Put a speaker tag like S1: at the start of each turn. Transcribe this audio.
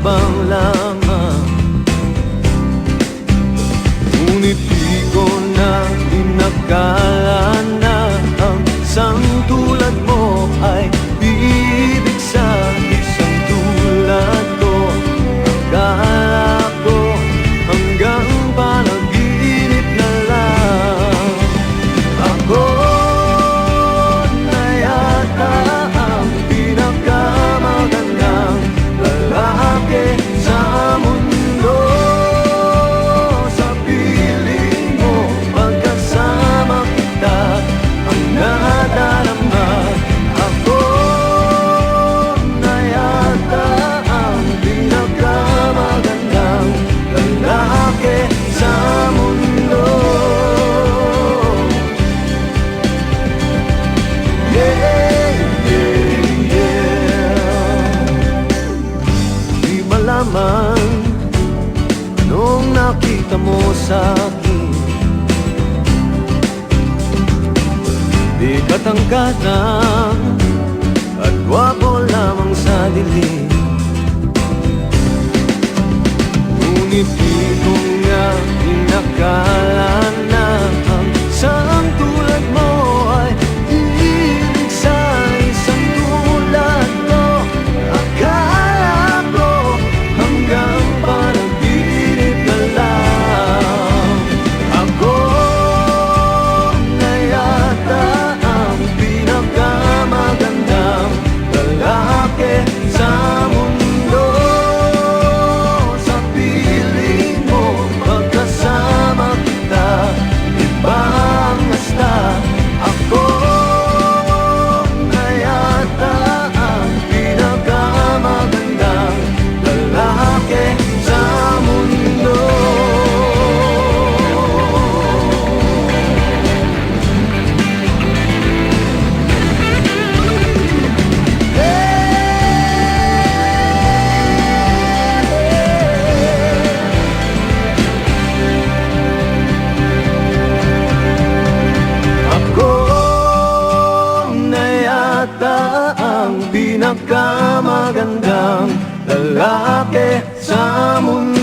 S1: yabang lamang. Ngunit di ko na inakala na ang isang tulad mo ay ibig sa isang tulad ko. Akala ko hanggang panaginip na lang. Ako na yata ang pinakamagandang lalaki sa mundo. Sa piling mo, pagkasama kita, ang nadarama. Ako na yata ang pinakamagandang lalaki sa mundo. Yeah, yeah, yeah. Di malaman anong nakita mo sa'kin. Di katangkatan at gwapo lamang sa dilim. Ngunit di ko nga inakala na ang isang tulad mo ay ibig sa isang tulad ko. Akala ko hanggang panaginip na lang. Ako na yata ang pinakamagandang lalaki sa mundo. Sa piling mo, pagkasama kita, iba ang hasta. Ako na yata ang pinakamagandang lalaki sa mundo. Ako na yata ang pinakamagandang lalaki sa mundo.